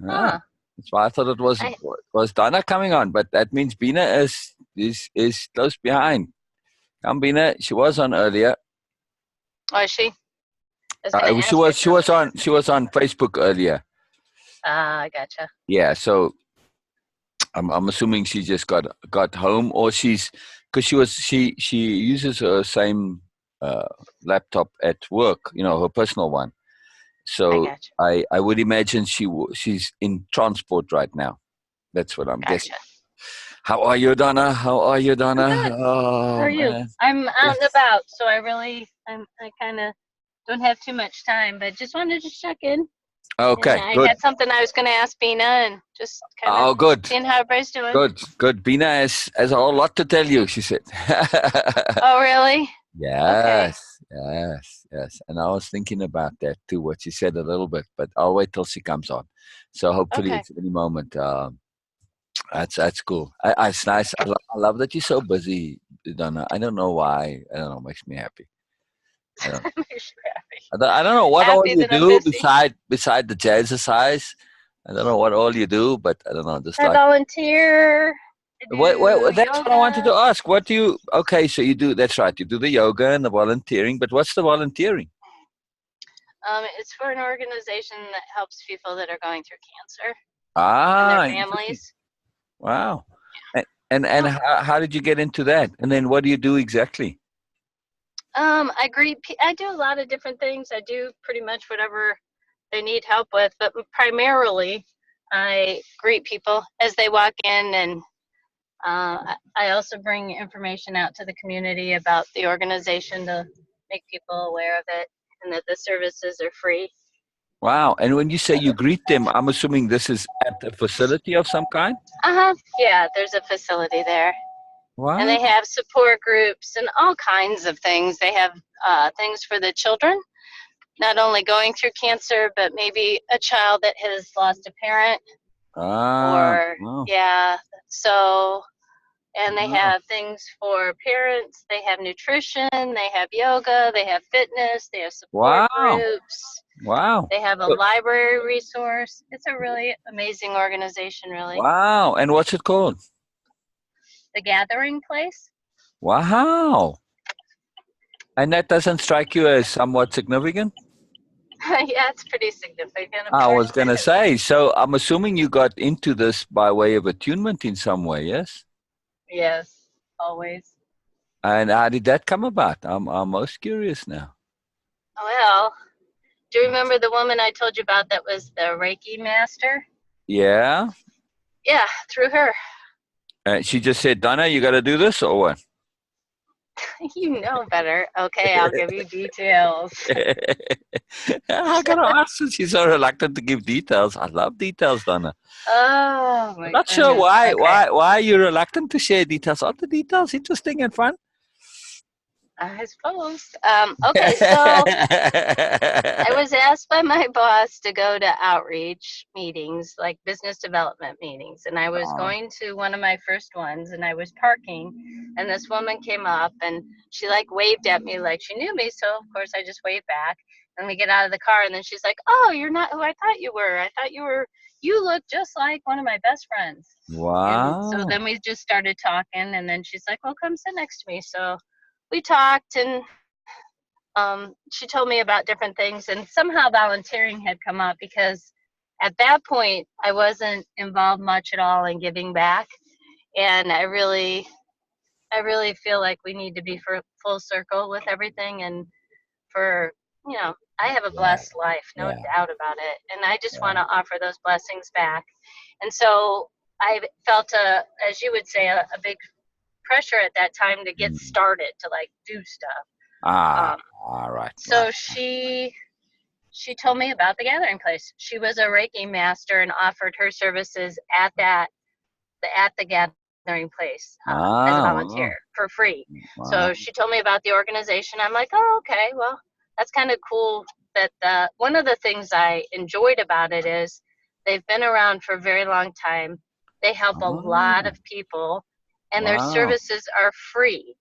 Ah, Huh. that's why I thought it I, was Donna coming on, but that means Beena is close behind. Come, Beena. She was on earlier. oh, she? I was going to She ask her something. she was on Facebook earlier. Ah, I gotcha. Yeah, so I'm assuming she just got home, or because she uses her same uh, laptop at work, her personal one. I So gotcha. I would imagine she's in transport right now. That's what I'm guessing. Gotcha. How are you, Donna? How are you, I'm Donna? good. How Oh are you? man. I'm out and Yes. about, so I kind of don't have too much time, but just wanted to check in. And Okay, I good. had something I was going to ask Beena and just kind of Oh, good, seeing how everybody's doing. good. Bina has a whole lot to tell you. She said. Oh, really? Okay. Yes. And I was thinking about that too, what she said a little bit, but I'll wait till she comes on. So hopefully Okay. it's any moment. That's cool. It's nice. I love that you're so busy, Donna. I don't know why. I don't know. It makes me happy. I don't. I'm sure happy. I don't know what all Happy you that I'm do busy. beside the jazzercise. I don't know what all you do, but I don't know. Just I like volunteer. I do that's what I wanted to yoga. ask. What do you? Okay, so you do. That's right. You do the yoga and the volunteering. But what's the volunteering? It's for an organization that helps people that are going through cancer and their Ah, interesting. families. Wow. And Yeah. how did you get into that? And then what do you do exactly? I do a lot of different things. I do pretty much whatever they need help with, but primarily I greet people as they walk in, and I also bring information out to the community about the organization to make people aware of it and that the services are free. Wow. And when you say you greet them, I'm assuming this is at a facility of some kind? Uh-huh. Yeah, there's a facility there. And Wow. they have support groups and all kinds of things. They have things for the children, not only going through cancer, but maybe a child that has lost a parent Ah, or, wow. yeah. So, and they Wow. have things for parents. They have nutrition. They have yoga. They have fitness. They have support Wow. groups. Wow. They have a So- library resource. It's a really amazing organization, really. Wow. And what's it called? The Gathering Place. Wow. And that doesn't strike you as somewhat significant? Yeah, it's pretty significant, of I course. was going to say, so I'm assuming you got into this by way of attunement in some way, yes? Yes, always. And how did that come about? I'm most curious now. Well, do you remember the woman I told you about that was the Reiki master? Yeah. Yeah, through her. She just said, Donna, you got to do this or what? You know better. Okay, I'll give you details. How can I ask her? She's so reluctant to give details. I love details, Donna. Oh I'm my not sure goodness. Okay. why are you reluctant to share details. Aren't the details interesting and fun? I suppose. Okay, so I was asked by my boss to go to outreach meetings, like business development meetings, and I was Oh, going to one of my first ones, and I was parking, and this woman came up, and she like waved at me like she knew me, so of course I just waved back, and we get out of the car, and then she's like, "Oh, you're not who I thought you were. I thought you were. You look just like one of my best friends." And so wow. then we just started talking, and then she's like, "Well, come sit next to me." So we talked, and she told me about different things, and somehow volunteering had come up because at that point I wasn't involved much at all in giving back, and I really feel like we need to be for full circle with everything, and for I have a Yeah, blessed life, no yeah, doubt about it, and I just want yeah. to offer those blessings back. And so I felt as you would say, a big pressure at that time to get Mm. started to like do stuff. Ah, um, all right, right. so she told me about the Gathering Place. She was a Reiki master and offered her services at the Gathering Place as a Ah, volunteer wow, for free. wow. So she told me about the organization. I'm like, oh, okay, well, that's kind of cool. That one of the things I enjoyed about it is they've been around for a very long time. They help a lot Ah, of people, and their wow, services are free.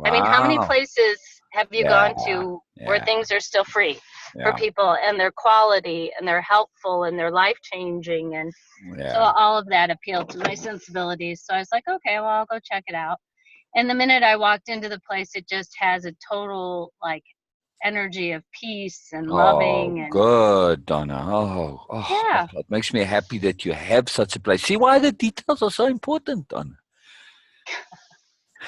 I mean, how many wow. places have you Yeah, gone to where yeah. things are still free? for Yeah. people, and they're quality, and they're helpful, and they're life changing, and so Yeah. all of that appealed to my sensibilities. So I was like, okay, well, I'll go check it out. And the minute I walked into the place, it just has a total like energy of peace and Oh, loving, and good, Donna. yeah. It makes me happy that you have such a place. See why the details are so important, Donna.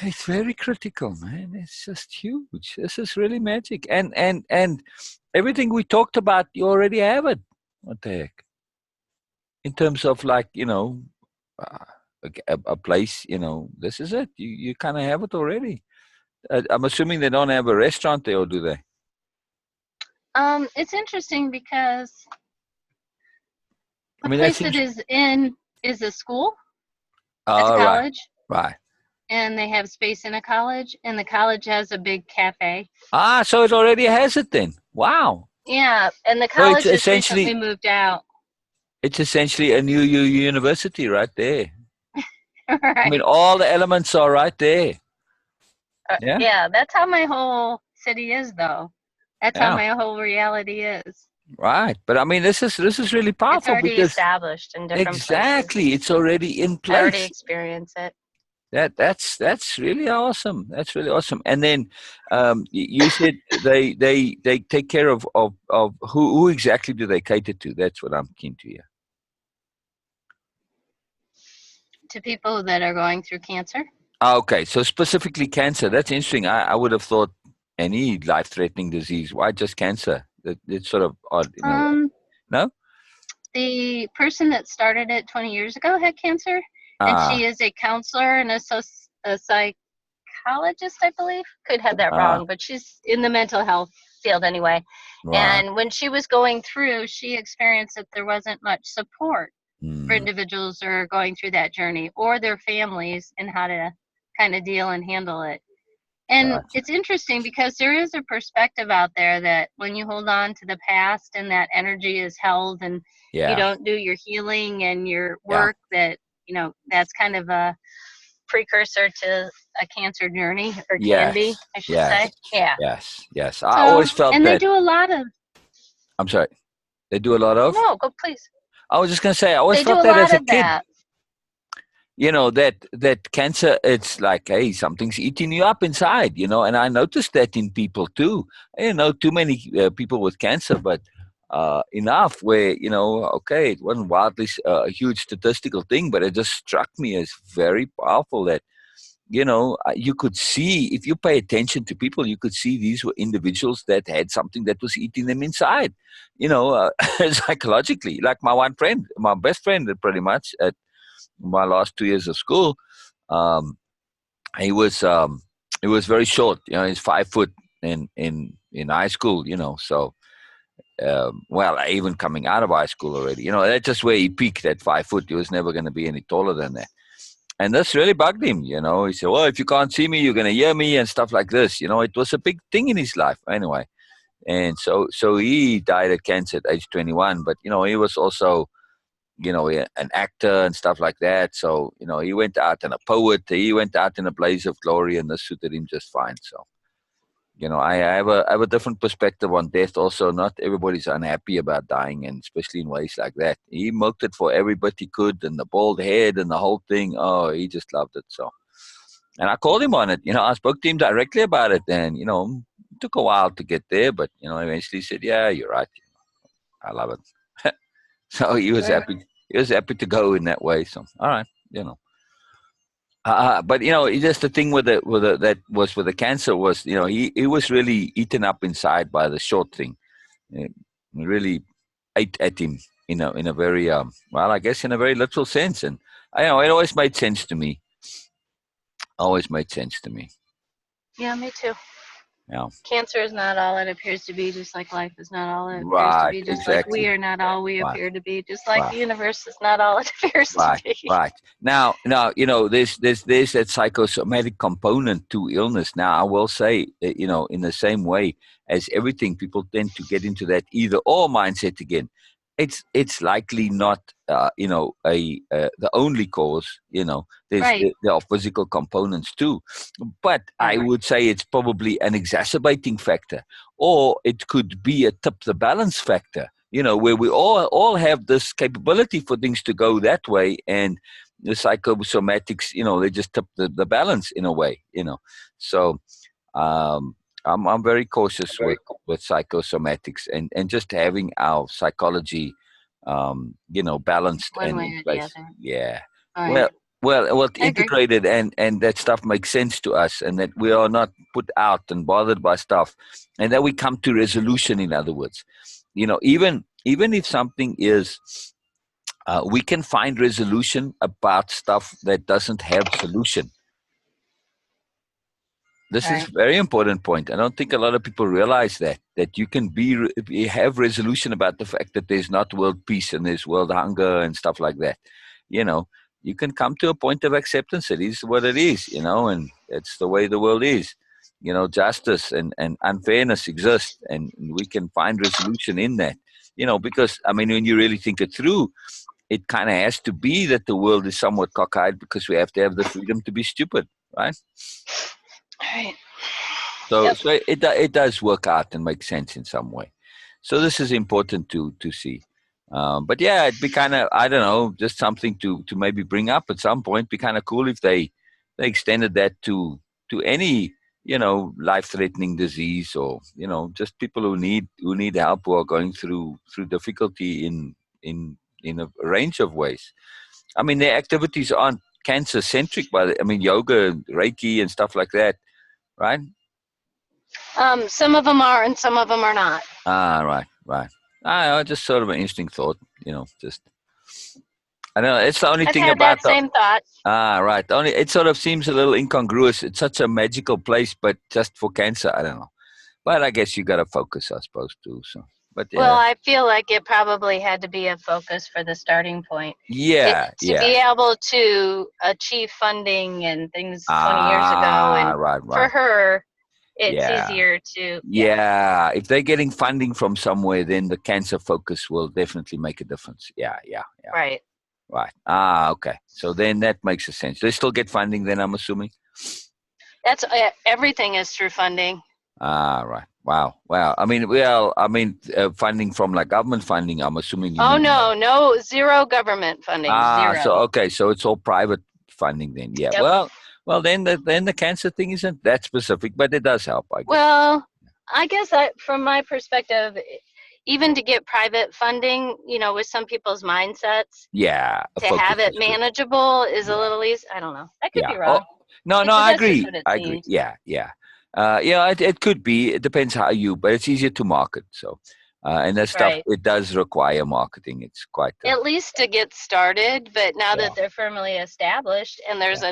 It's very critical, man. It's just huge. This is really magic. And everything we talked about, you already have it. What the heck? In terms of like, uh, a place, this is it. You kind of have it already. I'm assuming they don't have a restaurant there, or do they? It's interesting because I the mean, that place it seems. is in is a school. It's a All right, college, right. and they have space in a college, and the college has a big cafe. Ah, so it already has it then. Wow. Yeah, and the So college just recently moved out. it's essentially a new university right there. I mean, Right. all the elements are right there. Yeah, Yeah, that's how my whole city is, though. That's how yeah, my whole reality is. right. But I mean, this is really It's powerful already because established in different places. exactly it's already in I already place. experience it. That's really awesome. That's really awesome. And then you said they take care of who exactly do they cater to? That's what I'm keen to hear. To people that are going through cancer. Ah, okay, so specifically cancer. That's interesting. I would have thought any life-threatening disease. Why just cancer? It's sort of odd in a way. Um, No? the person that started it 20 years ago had cancer, and Ah, she is a counselor and a psychologist, I believe. Could have that ah, wrong, but she's in the mental health field anyway. right. And when she was going through, she experienced that there wasn't much support for Hmm, individuals who are going through that journey, or their families, and how to kind of deal and handle it. And gotcha. it's interesting because there is a perspective out there that when you hold on to the past and that energy is held, and you Yeah, don't do your healing and your yeah. work, that, that's kind of a precursor to a cancer journey, or can be, Yes, I should yes, say. Yeah. yes. I So, always felt and they that. do a lot of, I'm sorry. They do a lot of. no, go please. I was just gonna say. I always They do felt a that lot as a of kid. that. That cancer, it's like, hey, something's eating you up inside, and I noticed that in people too. I didn't know too many people with cancer, but enough where, okay, it wasn't wildly a huge statistical thing, but it just struck me as very powerful that, you could see, if you pay attention to people, you could see these were individuals that had something that was eating them inside, psychologically. Like my one friend, my best friend, pretty much at my last 2 years of school. Um, he was very short. He's 5 foot in high school. So well, even coming out of high school already. That's just where he peaked at 5 foot. He was never going to be any taller than that. And this really bugged him. He said, "Well, if you can't see me, you're going to hear me," and stuff like this. It was a big thing in his life anyway. And so he died of cancer at age 21. But he was also an actor and stuff like that. So, he went out and a poet. He went out in a blaze of glory, and this suited him just fine. So, I have a different perspective on death. Also, not everybody's unhappy about dying, and especially in ways like that. He milked it for every bit he could, and the bald head and the whole thing. Oh, he just loved it. So, and I called him on it. I spoke to him directly about it, and it took a while to get there, but eventually he said, "Yeah, you're right. I love it." So he was Right. happy. He was happy to go in that way. So all right, but it's just the thing with the that was with the cancer was he was really eaten up inside by the short thing. It really ate at him in a very well, I guess in a very literal sense, and it always made sense to me. Always made sense to me. Yeah, me too. Yeah. Cancer is not all it appears to be, just like life is not all it appears to Right. be, just like we Exactly. are not all we Right. appear to be, just like Right. the universe is not all it appears to Right, be. right. Now, there's that psychosomatic component to illness. Now, I will say, in the same way as everything, people tend to get into that either or mindset again. it's likely not the only cause. Right. There are physical components too, but I Right. would say it's probably an exacerbating factor, or it could be a tip the balance factor. Where we all have this capability for things to go that way, and the psychosomatics, they just tip the balance in a way. So um, I'm very cautious with psychosomatics, and just having our psychology, balanced One and way in or the place. other. Yeah. Right. Well, well, I agree. integrated, and that stuff makes sense to us, and that we are not put out and bothered by stuff, and that we come to resolution. In other words, even if something is, we can find resolution about stuff that doesn't have solution. This is Right. a very important point. I don't think a lot of people realize that you can have resolution about the fact that there's not world peace and there's world hunger and stuff like that. You know, you can come to a point of acceptance. It is what it is, and it's the way the world is. Justice and unfairness exist, and we can find resolution in that. Because I mean, when you really think it through, it kind of has to be that the world is somewhat cockeyed because we have to have the freedom to be stupid, right? Right. So, Yep. so it does work out and make sense in some way. So this is important to see. But yeah, it'd be kind of, I don't know, just something to maybe bring up at some point. Be kind of cool if they extended that to any life threatening disease, or just people who need help, who are going through difficulty in a range of ways. I mean, their activities aren't cancer centric, but I mean yoga, Reiki, and stuff like that, right? Some of them are, and some of them are not. Ah, right, right. Just sort of an interesting thought, just, I don't know, it's the only I've thing had about that same thought. right. Only it sort of seems a little incongruous. It's such a magical place, but just for cancer, I don't know. But I guess you got to focus, I suppose, too. So, but Well, yeah, I feel like it probably had to be a focus for the starting point. yeah, To yeah. be able to achieve funding and things 20 years ago, Ah, and right, for right. her, it's Yeah, easier to, yeah, yeah. If they're getting funding from somewhere, then the cancer focus will definitely make a difference. Yeah, yeah, yeah. right. Right. Ah, okay. So then that makes a sense. They still get funding then, I'm assuming? That's everything is through funding. Ah, right. Wow. Wow. Funding from like government funding, I'm assuming you Oh mean like, no, no, zero government funding, so zero. okay, so it's all private funding then. Yeah. Yep. Well then the cancer thing isn't that specific, but it does help, I guess. Well, I guess from my perspective, even to get private funding, with some people's mindsets, Yeah, a to have focus it is good. manageable is a Yeah. little easy. I don't know. I could Yeah. be Oh, wrong. no, But I that's just agree. what it I agree. seems. Yeah, yeah. Yeah, it could be. It depends how but it's easier to market. So, and that stuff, Right. it does require marketing. It's quite, At least to get started, but now yeah, that they're firmly established, and yeah. there's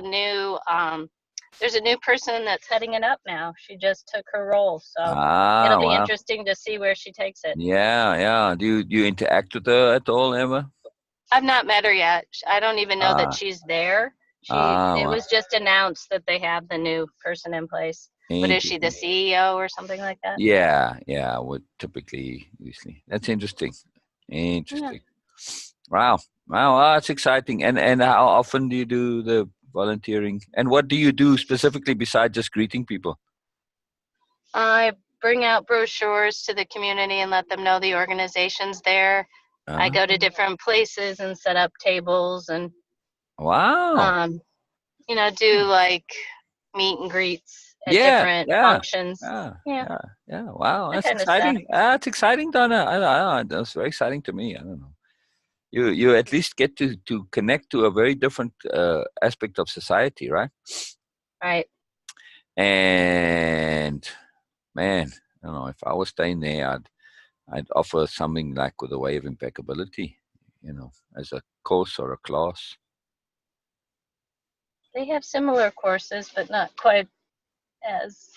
a new person that's heading it up now. She just took her role, so it'll Ah, be wow. interesting to see where she takes it. Yeah, yeah. Do you interact with her at all, ever? I've not met her yet. I don't even know that Ah, she's there. It wow. was just announced that they have the new person in place. What is she, the Interesting. CEO or something like that? Yeah, yeah. Would typically, usually. That's interesting. Yeah. Interesting. Wow. Wow. That's exciting. And how often do you do the volunteering? And what do you do specifically besides just greeting people? I bring out brochures to the community and let them know the organization's there. I Ah, go to different places and set up tables and wow. um, do like meet and greets at Yeah, different yeah, functions. yeah, Yeah, yeah, yeah. Wow, that that's kind of stuff. exciting. That's exciting, Donna. That's very exciting to me. I don't know. You at least get to connect to a very different aspect of society, right? Right. And man, I don't know, if I was staying there, I'd offer something like with a way of impeccability, as a course or a class. They have similar courses, but not quite as,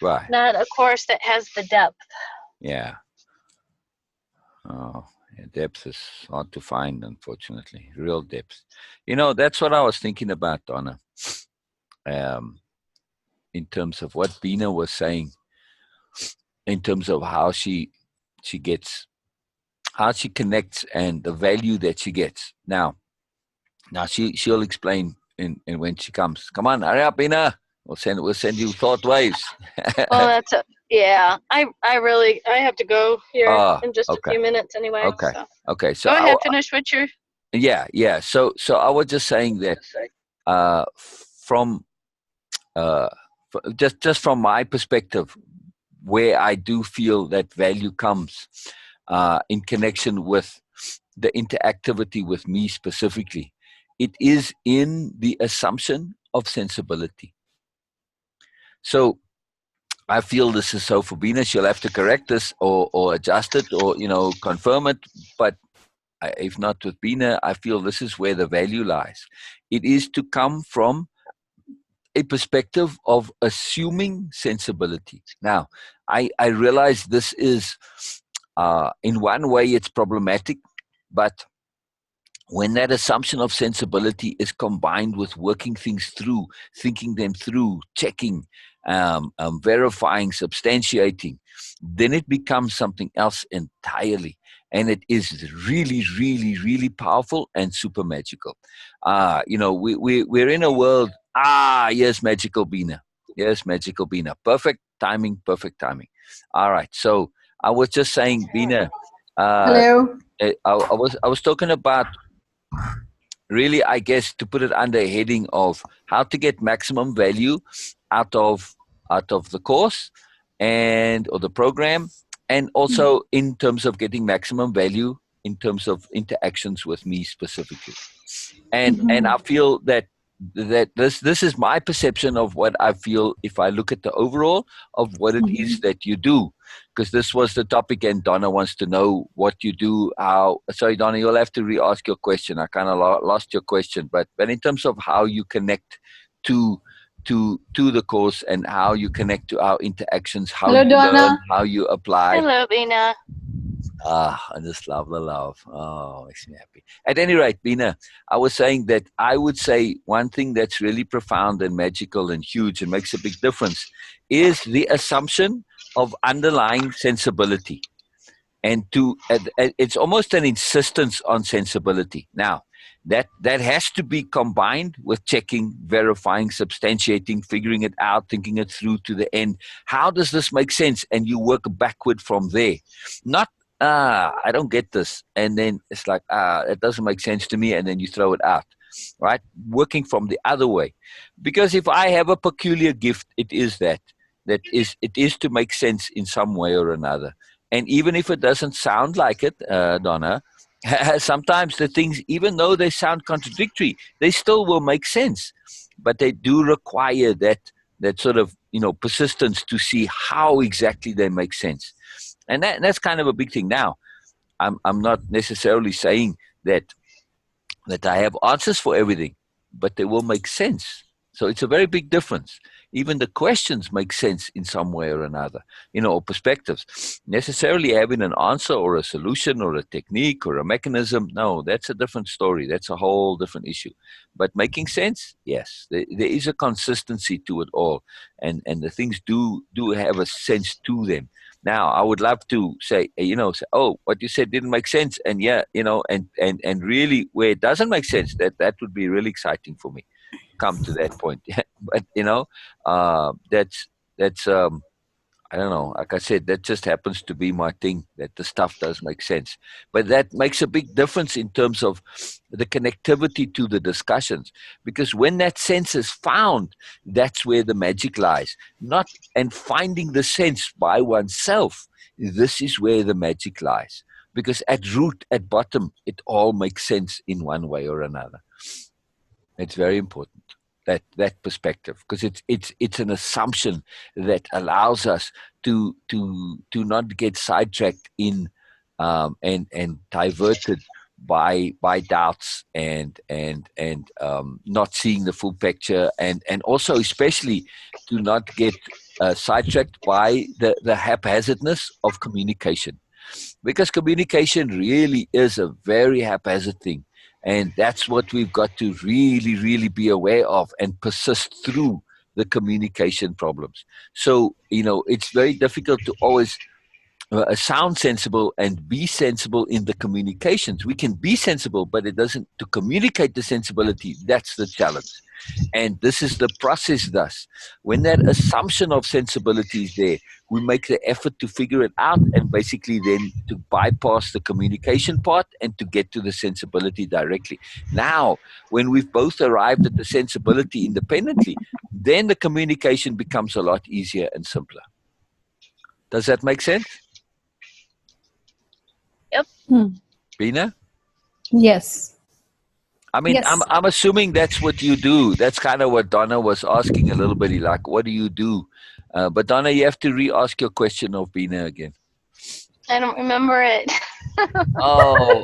Right. not a course that has the depth. Yeah. Oh, yeah, depth is hard to find, unfortunately. Real depth. That's what I was thinking about, Donna. Um, in terms of what Beena was saying, in terms of how she gets how she connects and the value that she gets. Now she'll explain in when she comes. Come on, hurry up, Beena. We'll send you thought waves. Well, yeah. I have to go here Ah, in just a okay, few minutes anyway. okay, So okay. So go ahead, finish what you're. yeah. So I was just saying that from uh, just from my perspective, where I do feel that value comes in connection with the interactivity with me specifically, it is in the assumption of sensibility. So I feel this is so for Beena. She'll have to correct this or adjust it or confirm it. But if not with Beena, I feel this is where the value lies. It is to come from a perspective of assuming sensibility. Now, I realize this is, in one way, it's problematic, but when that assumption of sensibility is combined with working things through, thinking them through, checking, verifying, substantiating, then it becomes something else entirely. And it is really, really, really powerful and super magical. We're in a world, yes, magical Beena. Yes, magical Beena. Perfect timing, perfect timing. All right. So I was just saying, Beena, Hello. I was talking about really, I guess, to put it under a heading of how to get maximum value out of the course and or the program, and also in terms of getting maximum value in terms of interactions with me specifically. And I feel that this is my perception of what I feel if I look at the overall of what it is that you do, because this was the topic and Donna wants to know what you do. How? Sorry, Donna, you'll have to re-ask your question. I kind of lost your question, but in terms of how you connect to the course and how you connect to our interactions, how Hello, you learn, Donna. how you apply. Hello, Beena. I just love the love. Oh, makes me happy. At any rate, Beena, I was saying that I would say one thing that's really profound and magical and huge and makes a big difference is the assumption of underlying sensibility. And it's almost an insistence on sensibility. Now, that has to be combined with checking, verifying, substantiating, figuring it out, thinking it through to the end. How does this make sense? And you work backward from there. Not, I don't get this. And then it's like, it doesn't make sense to me. And then you throw it out, right? Working from the other way. Because if I have a peculiar gift, it is it is to make sense in some way or another. And even if it doesn't sound like it, Donna, sometimes the things, even though they sound contradictory, they still will make sense. But they do require that sort of persistence to see how exactly they make sense. And that's kind of a big thing. Now, I'm not necessarily saying that I have answers for everything, but they will make sense. So it's a very big difference. Even the questions make sense in some way or another, or perspectives. Necessarily having an answer or a solution or a technique or a mechanism, no, that's a different story. That's a whole different issue. But making sense, yes, there is a consistency to it all, and the things do have a sense to them. Now, I would love to say, oh, what you said didn't make sense, and and really where it doesn't make sense, that would be really exciting for me. Come to that point, but that's I don't know. Like I said, that just happens to be my thing. That the stuff does make sense, but that makes a big difference in terms of the connectivity to the discussions. Because when that sense is found, that's where the magic lies. Not and finding the sense by oneself. This is where the magic lies. Because at root, at bottom, it all makes sense in one way or another. It's very important that perspective, because it's an assumption that allows us to not get sidetracked in and diverted by doubts and not seeing the full picture, and also especially to not get sidetracked by the haphazardness of communication, because communication really is a very haphazard thing. And that's what we've got to really, really be aware of and persist through the communication problems. So, it's very difficult to always sound sensible and be sensible in the communications. We can be sensible, but it doesn't, to communicate the sensibility, that's the challenge. And this is the process thus. When that assumption of sensibility is there, we make the effort to figure it out and basically then to bypass the communication part and to get to the sensibility directly. Now, when we've both arrived at the sensibility independently, then the communication becomes a lot easier and simpler. Does that make sense? Yep. Beena? Yes. I mean, Yes. I'm assuming that's what you do. That's kind of what Donna was asking a little bit. Like, what do you do? But Donna, you have to re-ask your question of Beena again. I don't remember it. Oh.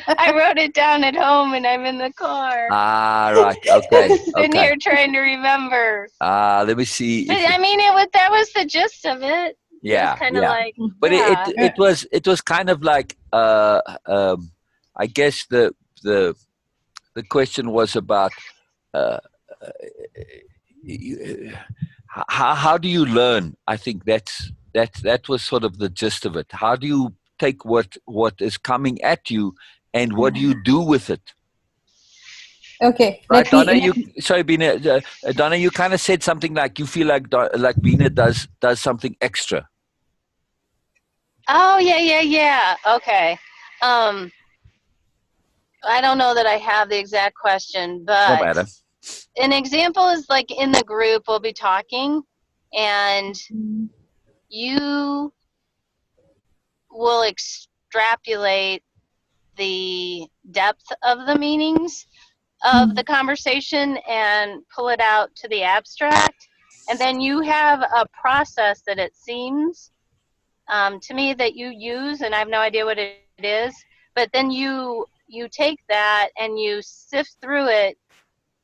I wrote it down at home and I'm in the car. Right. Okay. Been here trying to remember. Let me see. But I mean, that was the gist of it. Yeah. It was kind of like. But yeah. it was kind of like I guess the question was about how do you learn? I think that was sort of the gist of it. How do you take what is coming at you and what do you do with it? Okay. Right, Donna, sorry, Beena, Donna, you kind of said something like you feel like Beena does something extra. Oh, yeah. Okay. I don't know that I have the exact question, but No matter. An example is like in the group, we'll be talking and you will extrapolate the depth of the meanings of the conversation and pull it out to the abstract. And then you have a process that it seems to me that you use, and I have no idea what it is, but then you take that and you sift through it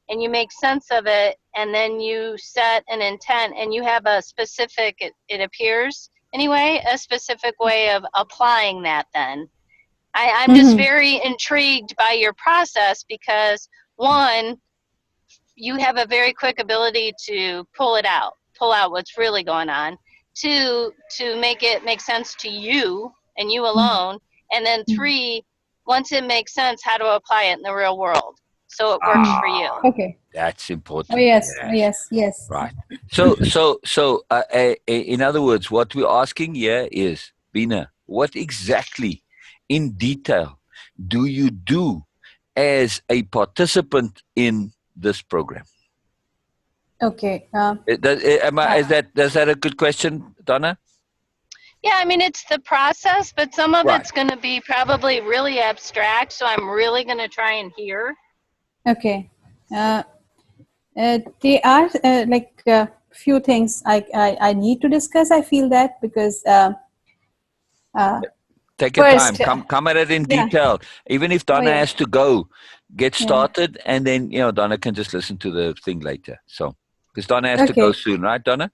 and you make sense of it, and then you set an intent and you have a specific, it appears anyway, a specific way of applying that then. I'm just very intrigued by your process because, one, you have a very quick ability to pull out what's really going on. Two, to make it make sense to you and you alone. And then three, once it makes sense, how to apply it in the real world so it works for you. Okay. That's important. Oh, yes. Right. So, in other words, what we're asking here is, Beena, what exactly in detail do you do as a participant in this program? Okay. Is that a good question, Donna? Yeah, I mean, it's the process, but some of it's going to be probably really abstract, so I'm really going to try and hear. Okay. There are like a few things I need to discuss. I feel that because take your time. Come at it in detail. Even if Donna has to go, get started, and then Donna can just listen to the thing later. So because Donna has to go soon, right, Donna?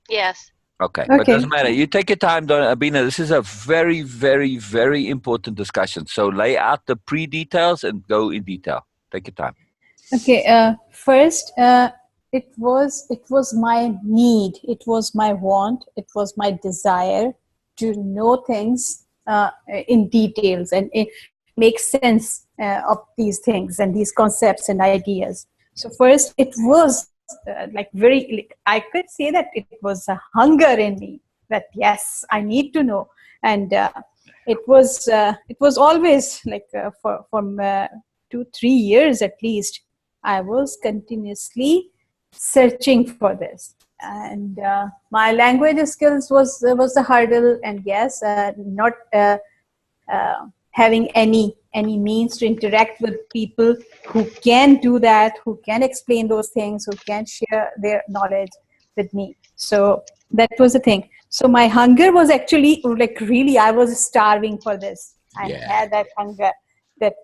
Yes. Okay, but it doesn't matter. You take your time, Donna. Beena, this is a very, very, very important discussion. So lay out the pre-details and go in detail. Take your time. Okay. First, it was my need. It was my want. It was my desire to know things in details and it makes sense of these things and these concepts and ideas. So first, it was I could say that it was a hunger in me that yes, I need to know, and it was always like from 2-3 years at least. I was continuously searching for this, and my language skills was the hurdle, and yes, not having any means to interact with people who can do that, who can explain those things, who can share their knowledge with me. So that was the thing. So my hunger was actually like really, I was starving for this. I had that hunger that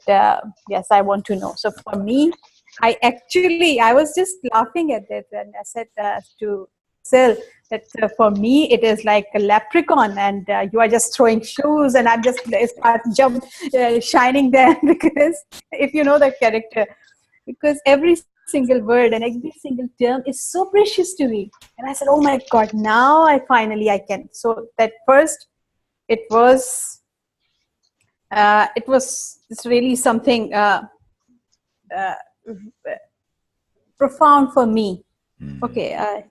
yes, I want to know. So for me, I was just laughing at it, and I said to Sil that for me it is like a leprechaun, and you are just throwing shoes, and I'm just start shining there because if you know the character, because every single word and every single term is so precious to me. And I said, oh my God, now I can. So that first, it's really something profound for me. Okay,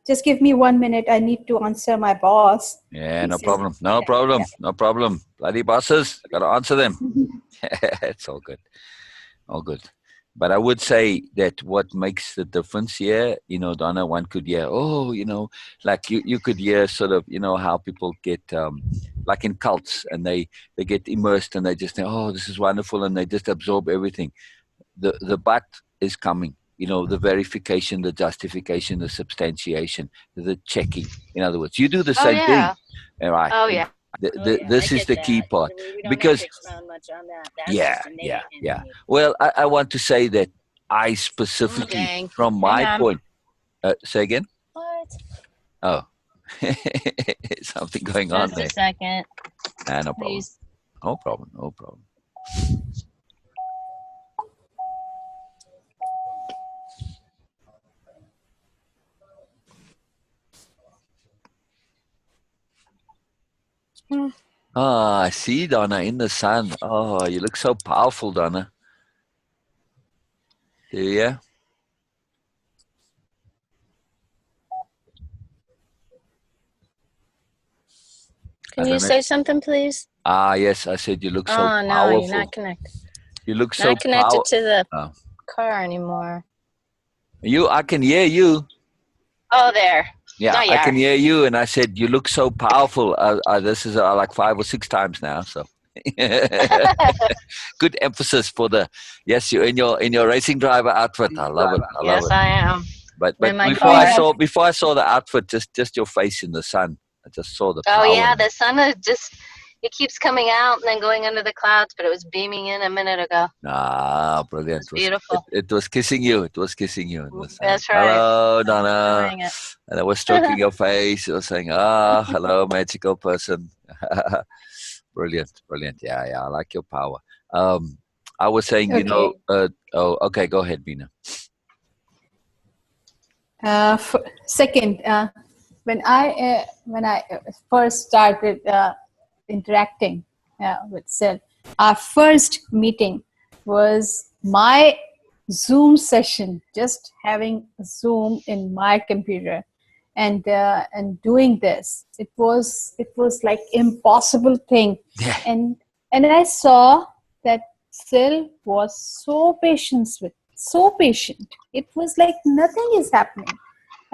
just give me 1 minute. I need to answer my boss. Yeah, He no says, problem. No problem. No problem. Bloody bosses. Got to answer them. It's all good. All good. But I would say that what makes the difference here, Donna, one could hear, like you could hear sort of, how people get, like in cults, and they get immersed and they just think, oh, this is wonderful, and they just absorb everything. The but is coming, the verification, the justification, the substantiation, the checking. In other words, you do the same thing. All right. Oh yeah. This is the key part, We don't because have to expound much on that. That's just innate in me. Well, I want to say that I specifically, from my point, say again. What? Oh, something going on Just there. a second. No problem. Please. No problem. No problem. I see, Donna, in the sun. Oh, you look so powerful, Donna. Do you? Can you say something, please? Yes, I said you look so powerful. Oh, no, you're not connected. You look so not connected to the car anymore. I can hear you. Oh, there. Yeah, I can hear you, and I said you look so powerful. This is like 5 or 6 times now, so good emphasis for the you're in your racing driver outfit. I love it. Yes, I am. But before I saw the outfit, just your face in the sun, I just saw the power. Oh yeah, the sun is it keeps coming out and then going under the clouds, but it was beaming in a minute ago. Brilliant. It's beautiful. It was kissing you. It was kissing you in the sun. That's right. Hello, Donna. And I was stroking your face. I was saying, hello, magical person. Brilliant. Yeah, I like your power. I was saying, okay, go ahead, Beena. Second, when I first started interacting with Sil, our first meeting was my Zoom session, just having Zoom in my computer and doing this. It was like impossible thing. Yeah. And I saw that Sil was so patient. It was like nothing is happening.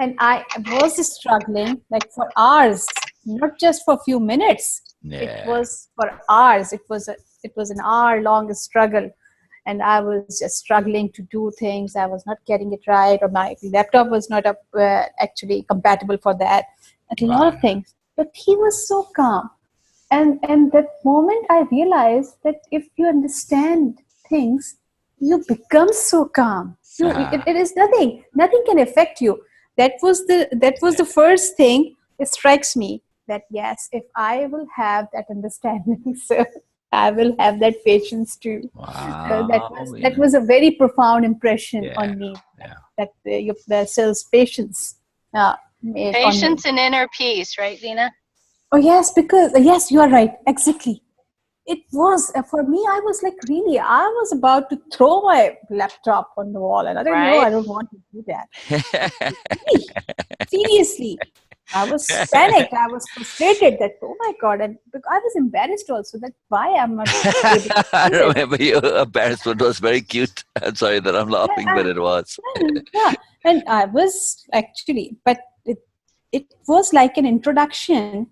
And I was struggling like for hours, not just for a few minutes. Yeah. It was for hours. It was an hour-long struggle. And I was just struggling to do things. I was not getting it right, or my laptop was not actually compatible for that. And a lot of things. But he was so calm. And that moment I realized that if you understand things, you become so calm. It is nothing can affect you. That was the first thing. It strikes me that yes, if I will have that understanding, so I will have that patience too. Wow. That was a very profound impression on me. That the Sil's patience made patience and inner peace, right, Beena? Oh yes, because yes, you are right. Exactly. It was for me. I was like, really, I was about to throw my laptop on the wall, and I didn't know. I don't want to do that. Seriously, I was panicked. I was frustrated. That oh my God, and I was embarrassed also. That why I'm not able to do I remember your embarrassment was very cute. I'm sorry that I'm laughing, but it was. Yeah, and I was actually, but it was like an introduction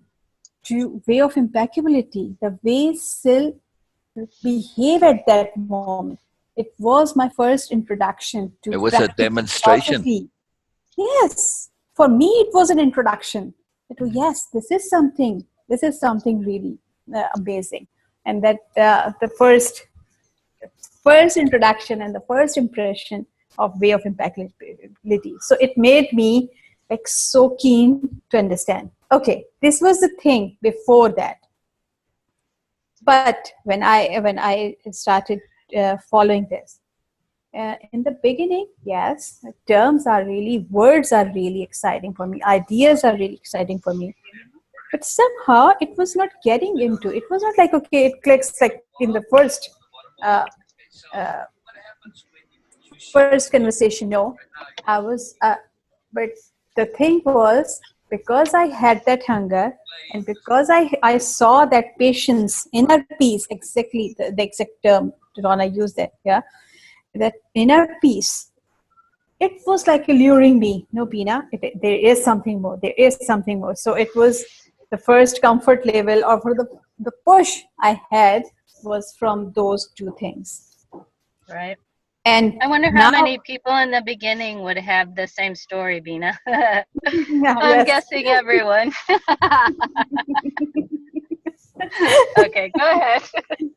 to way of impeccability, the way Sil behave at that moment. It was my first introduction to. It was a demonstration. Philosophy. Yes, for me it was an introduction. It was yes, this is something really amazing, and that the first introduction and the first impression of way of impeccability. So it made me like so keen to understand. Okay, this was the thing before that. But when I started following this, in the beginning, yes, words are really exciting for me. Ideas are really exciting for me. But somehow it was not getting into. It was not like, okay, it clicks like in the uh, uh, first conversation. No, I was, but the thing was, because I had that hunger, and because I saw that patience, inner peace, exactly the exact term Donna used that, yeah, that inner peace, it was like alluring me. No, Beena, there is something more. There is something more. So it was the first comfort level, or for the push I had was from those two things. Right. And I wonder how now, many people in the beginning would have the same story, Beena. I'm yes. guessing everyone. Okay, go ahead.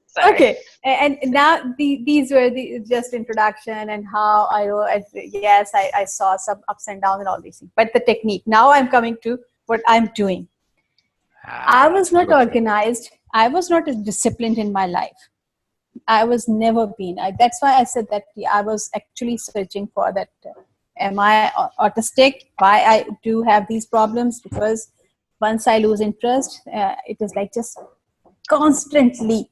Sorry. Okay, and now these were the just introduction and how I saw some ups and downs and all these things. But the technique. Now I'm coming to what I'm doing. I was not organized. I was not disciplined in my life. I was never been. That's why I said that I was actually searching for that. Am I autistic? Why I do have these problems? Because once I lose interest, it is like just constantly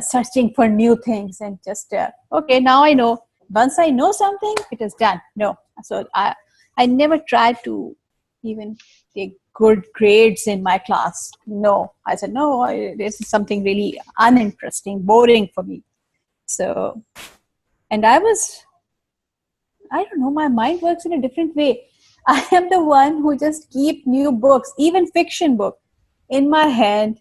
searching for new things and just okay. Now I know. Once I know something, it is done. No, so I never tried to even take good grades in my class. No, I said no. This is something really uninteresting, boring for me. So, and I don't know, my mind works in a different way. I am the one who just keep new books, even fiction book, in my hand,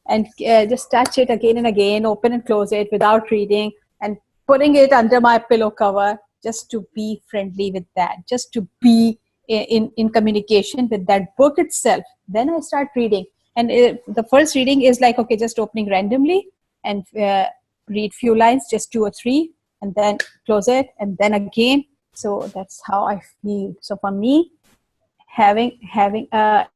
and just touch it again and again, open and close it without reading, and putting it under my pillow cover just to be friendly with that, just to be in communication with that book itself. Then I start reading. And the first reading is like, okay, just opening randomly and read few lines, just 2 or 3, and then close it, and then again. So that's how I feel. So for me, having a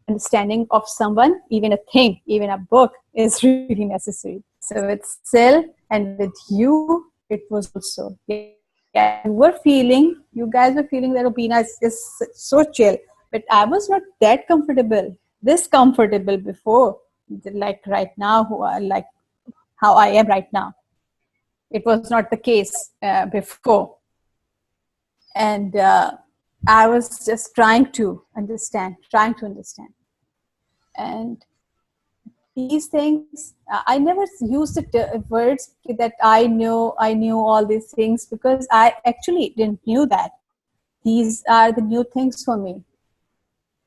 understanding of someone, even a thing, even a book, is really necessary. So with Sil and with you, it was also. Yeah, you guys were feeling that Beena is so chill, but I was not that comfortable, this comfortable before, like right now, like how I am right now. It was not the case before. And I was just trying to understand. And these things, I never used the words that I knew all these things, because I actually didn't knew that. These are the new things for me.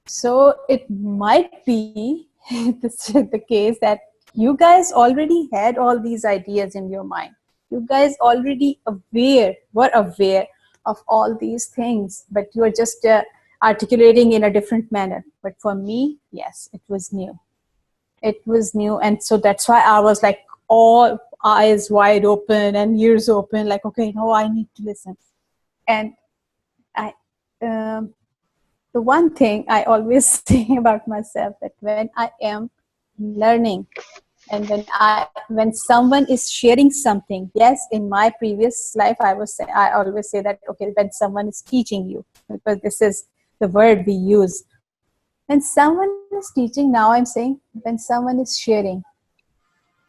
So it might be the case that you guys already had all these ideas in your mind. You guys already were aware of all these things, but you are just articulating in a different manner. But for me, yes, it was new. It was new. And so that's why I was like all eyes wide open and ears open, like, okay, no, I need to listen. And I, the one thing I always say about myself, that when I am learning, and when someone is sharing something, yes, in my previous life, I always say that, okay, when someone is teaching you, because this is the word we use. When someone is teaching, now I'm saying, when someone is sharing,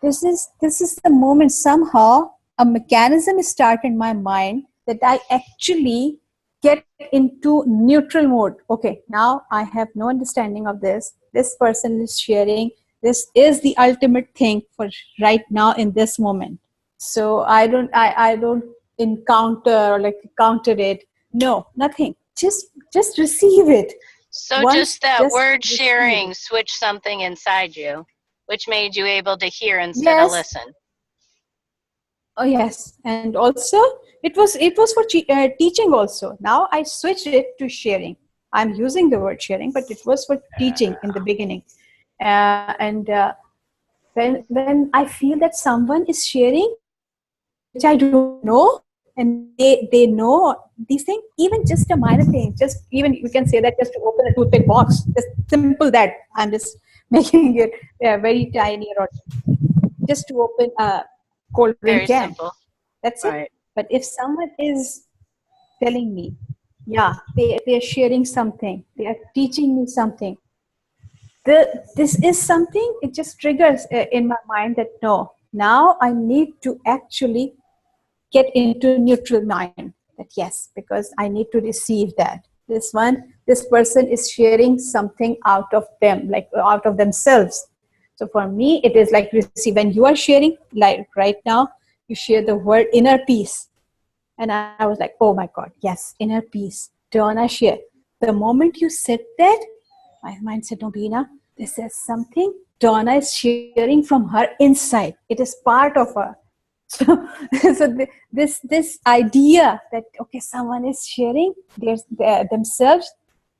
this is the moment somehow a mechanism start in my mind that I actually get into neutral mode. Okay, now I have no understanding of this. This person is sharing. This is the ultimate thing for right now in this moment. So I don't encounter or like counter it. No, nothing. Just receive it. So just that word sharing switched something inside you, which made you able to hear instead of listen. Oh yes, and also it was for teaching also. Now I switched it to sharing. I'm using the word sharing, but it was for teaching in the beginning. And when I feel that someone is sharing, which I don't know, and they know these things, even just a minor thing, just even you can say that just to open a toothpick box, just simple that. I'm just making it very tiny, or just to open a cold drink can. Simple. That's right. But if someone is telling me, yeah, they're sharing something, they are teaching me something, this is something, it just triggers in my mind that no, now I need to actually get into neutral mind, that yes, because I need to receive that this person is sharing something out of them, like out of themselves. So for me it is like receive. When you are sharing, like right now you share the word inner peace, and I was like, oh my god, yes, inner peace, Donna share. The moment you said that, my mind said, no, Beena, this is something Donna is sharing from her inside. It is part of her. So, this idea that okay, someone is sharing themselves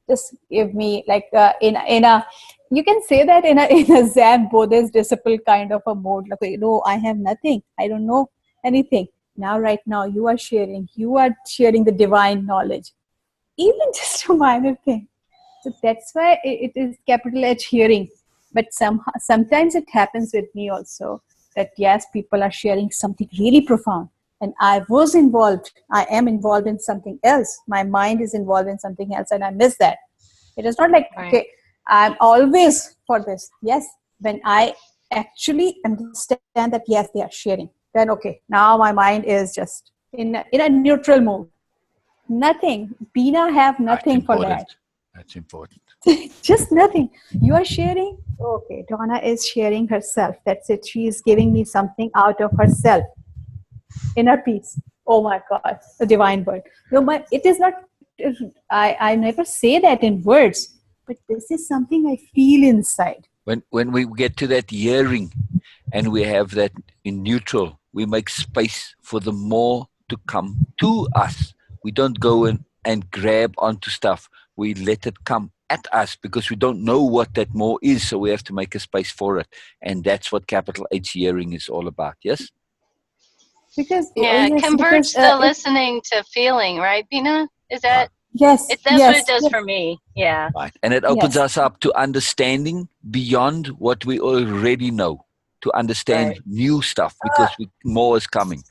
just give me like in a you can say that in a Zen Buddhist disciple kind of a mode. Like, no, I have nothing. I don't know anything. Now, right now, you are sharing. You are sharing the divine knowledge, even just a minor thing. So that's why it is capital H hearing. But sometimes it happens with me also that yes, people are sharing something really profound. And I was involved. I am involved in something else. My mind is involved in something else and I miss that. It is not like, Right. okay, I'm always for this. Yes, when I actually understand that yes, they are sharing, then okay, now my mind is just in a neutral mode. Nothing. Beena have That's nothing for that. important. That's important. Just nothing. You are sharing. Okay, Donna is sharing herself. That's it. She is giving me something out of herself. Inner peace. Oh my God, the divine word. No, it is not. I never say that in words, but this is something I feel inside. When we get to that hearing and we have that in neutral, we make space for the more to come to us. We don't go in and grab onto stuff. We let it come at us because we don't know what that more is, so we have to make a space for it. And that's what capital H hearing is all about, yes? Because Yeah, it yes, because converts the listening to feeling, right, Beena? Is that yes, that's what it yes, does yes, for me. Yeah. Right. And it opens yes. us up to understanding beyond what we already know, to understand Right. new stuff because more is coming.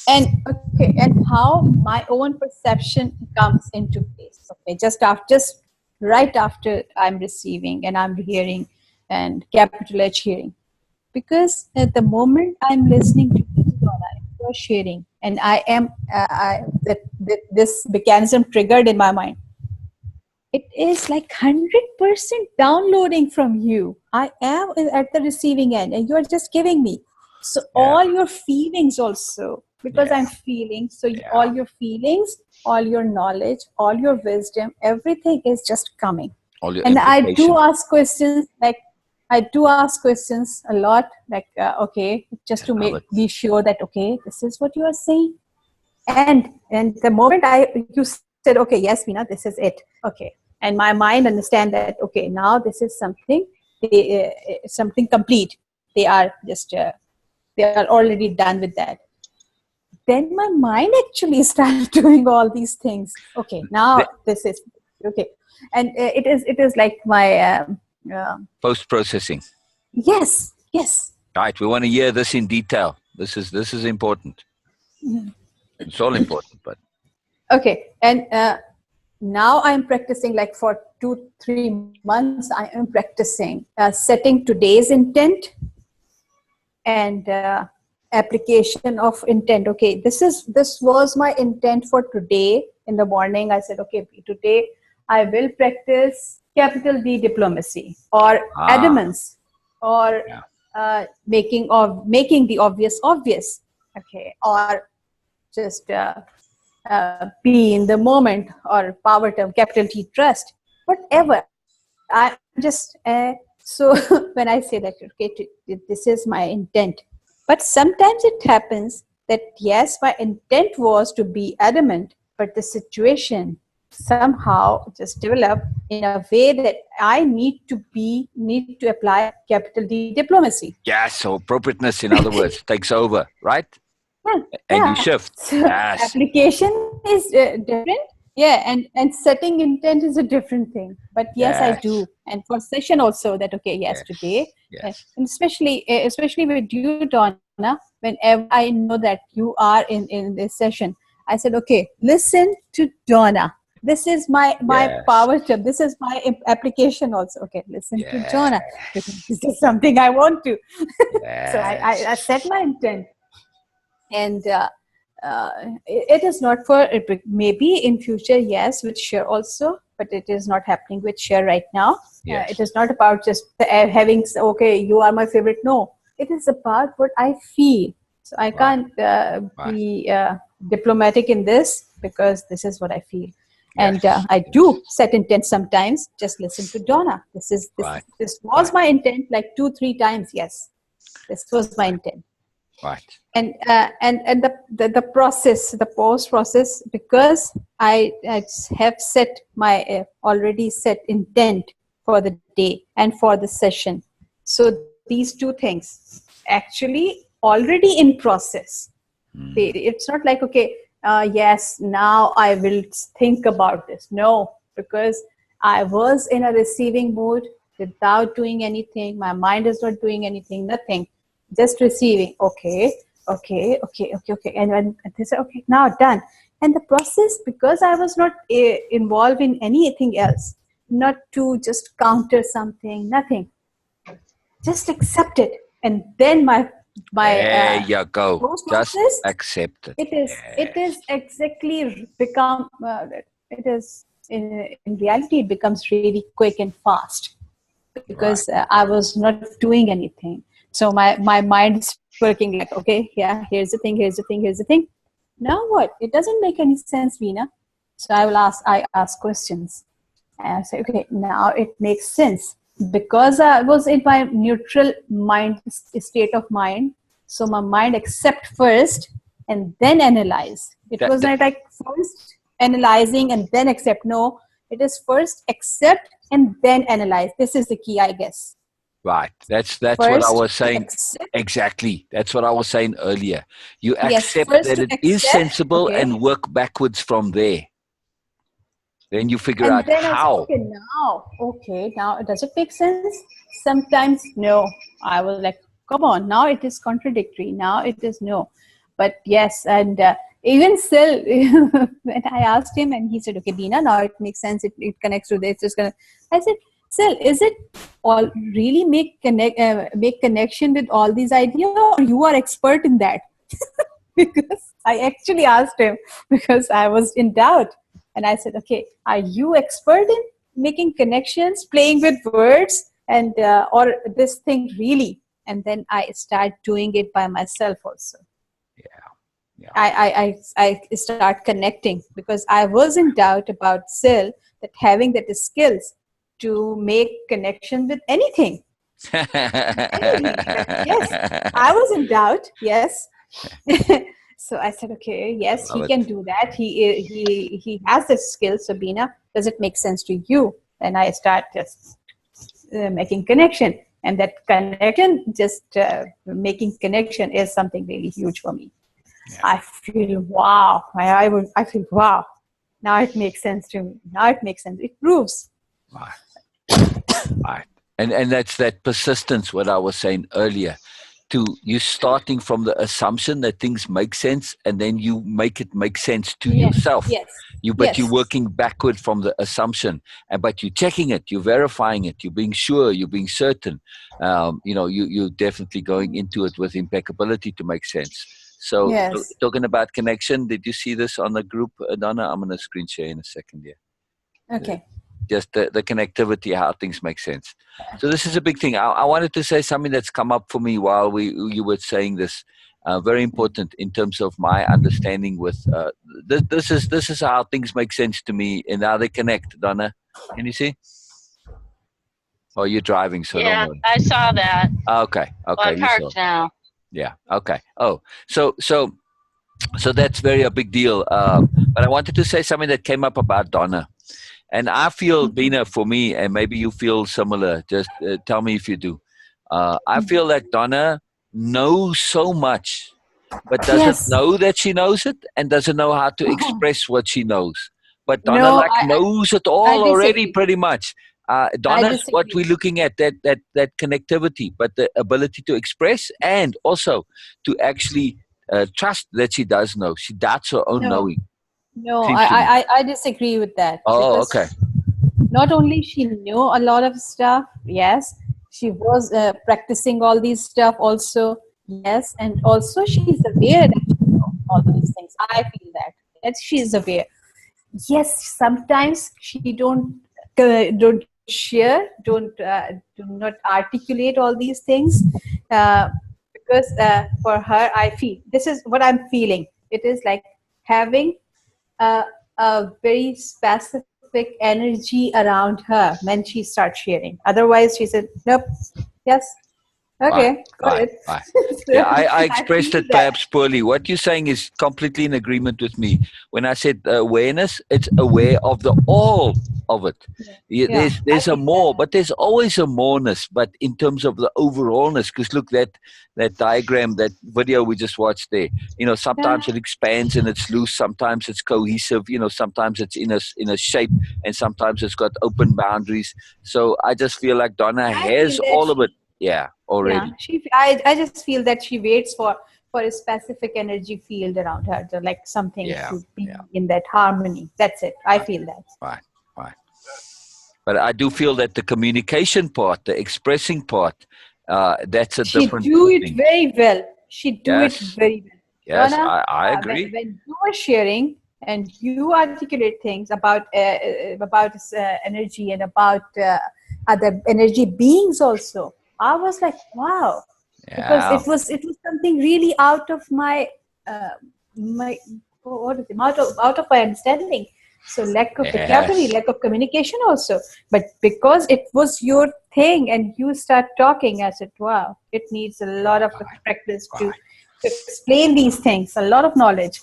And okay, and how my own perception comes into place. Okay, just right after I'm receiving and I'm hearing and capital H hearing, because at the moment I'm listening to you, Donna, you are sharing, and I am that this mechanism triggered in my mind. It is like 100% downloading from you. I am at the receiving end and you are just giving me. So Yeah. all your feelings also, because Yeah. I'm feeling, so Yeah. all your feelings, all your knowledge, all your wisdom, everything is just coming. All your And I implications. do ask questions, like I do ask questions a lot, like, okay, just to be sure that, okay, this is what you are saying. And the moment you said, okay, yes, Beena, this is it. Okay. And my mind understand that, okay, now this is something, something complete. They are just, they are already done with that. Then my mind actually started doing all these things. Okay, now this is, okay. And it is like my, Post-processing. yes, yes. Right. We want to hear this in detail. This is important. It's all important, but Okay. And now I'm practicing, like for 2-3 months, I am practicing setting today's intent and application of intent. Okay, this was my intent for today. In the morning I said, okay, today I will practice capital D diplomacy or adamance or making the obvious obvious. Okay, or just be in the moment, or power term, capital T, trust, whatever. I'm just so when I say that, okay, this is my intent. But sometimes it happens that yes, my intent was to be adamant, but the situation somehow just developed in a way that I need to apply capital D diplomacy. yeah. So appropriateness, in other words, takes over, right? Yeah, And you yeah. shift. So Yes. application is different. Yeah, and setting intent is a different thing. But yes, I Yes. do. And for session also that, okay, yes, today, Yes. and especially with you, Donna, whenever I know that you are in this session, I said, okay, listen to Donna. This is my Yes. power tip. This is my application also. Okay, listen to Yes. Donna. This is something I want to. So I Yes. set my intent. And it is not for, maybe in future, yes, with share also, but it is not happening with share right now. Yes. It is not about just having, okay, you are my favorite. No, it is about what I feel. So I can't be diplomatic in this, because this is what I feel. And Yes. I do set intent sometimes. Just listen to Donna. This was my intent like 2-3 times. Yes, this was my intent. Right. And the process, the post process, because I have set my already set intent for the day and for the session. So these two things actually already in process. It's not like, okay, yes, now I will think about this. No, because I was in a receiving mood without doing anything. My mind is not doing anything, nothing, just receiving. Okay. And when they say, okay, now done. And the process, because I was not involved in anything else, not to just counter something, nothing, just accept it. And then my there you go. post-process, Just accept it. It is exactly become, it is in reality, it becomes really quick and fast, because I was not doing anything. So my mind is working like, okay, yeah, here's the thing. Now what? It doesn't make any sense, Beena. So I ask questions. And I say, okay, now it makes sense. Because I was in my neutral mind state of mind. So my mind accept first and then analyze. It was not like first analyzing and then accept. No, it is first accept and then analyze. This is the key, I guess. Right. That's what I was saying. Exactly. That's what I was saying earlier. You accept that it is sensible and work backwards from there. Then you figure out how. I say, now does it make sense? Sometimes no. I was like, come on, now it is contradictory. Now it is no. But yes, and even still, when I asked him and he said, okay, Beena, now it makes sense. It connects to this. I said, still, is it all really make connection with all these ideas, or you are expert in that? Because I actually asked him, because I was in doubt. And I said, okay, are you expert in making connections, playing with words, and or this thing really? And then I start doing it by myself also. Yeah. I start connecting, because I was in doubt about Sil, that having that skills to make connection with anything. Yes, I was in doubt. Yes. So I said, okay, yes, he can do that. He has this skill. So Beena, does it make sense to you? And I start just making connection. And that connection, just making connection, is something really huge for me. Yeah. I feel wow. I feel wow. Now it makes sense to me. Now it makes sense. It proves. Right. And that's that persistence, what I was saying earlier. To you starting from the assumption that things make sense, and then you make it make sense to yourself. Yes. But you're working backward from the assumption, but you're checking it, you're verifying it, you're being sure, you're being certain. You're definitely going into it with impeccability to make sense. So talking about connection, did you see this on the group, Donna? I'm going to screen share in a second here. Okay. Just the connectivity, how things make sense. So this is a big thing. I wanted to say something that's come up for me while you were saying this. Very important in terms of my understanding with this is how things make sense to me and how they connect. Donna, can you see? Oh, you're driving, so yeah, don't worry. I saw that. Okay. Well, I'm parked now. Yeah. Okay. Oh, so that's a big deal. But I wanted to say something that came up about Donna. And I feel, Beena, for me, and maybe you feel similar, just tell me if you do. I feel like Donna knows so much, but doesn't know that she knows it, and doesn't know how to express what she knows. But Donna knows it all already pretty much. Donna, what disagree. we're looking at, that connectivity, but the ability to express and also to actually trust that she does know. She doubts her own No, knowing, no, seems to me. I disagree with that, Oh, because okay. not only she knew a lot of stuff, yes, she was practicing all these stuff also, yes, and also she's aware that she know all these things. I feel that she's aware. Yes, sometimes she don't share, do not articulate all these things, uh, because for her, I feel this is what I'm feeling. It is like having a, a very specific energy around her when she starts sharing. Otherwise, she said, "Nope, yes, Right, okay, got right, it." right. So Yeah, I I expressed feel it that. perhaps poorly. What you're saying is completely in agreement with me. When I said awareness, it's aware of the all of it. Yeah, Yeah, yeah, I there's a feel that. more, but there's always a moreness. But in terms of the overallness, because look, that diagram, that video we just watched there. Yeah, Sometimes it expands and it's loose. Sometimes it's cohesive. Sometimes it's in a shape, and sometimes it's got open boundaries. So I just feel like Donna I feel has that all of it. she. Yeah, Yeah, already. I just feel that she waits for a specific energy field around her, to like something Yeah, to be yeah. in that harmony. That's it. I Right, feel that. right, right. But I do feel that the communication part, the expressing part, that's a She different do it thing. very well. She do it Yes, very well. yes, Donna, I agree. when you are sharing and you articulate things about energy and about other energy beings also, I was like, wow, because Yeah, it was something really out of uh, my what is it, out of my understanding. So lack of vocabulary, yes. lack of communication also. But because it was your thing and you start talking, I said, wow, it needs a lot of Right, practice right. to explain these things, a lot of knowledge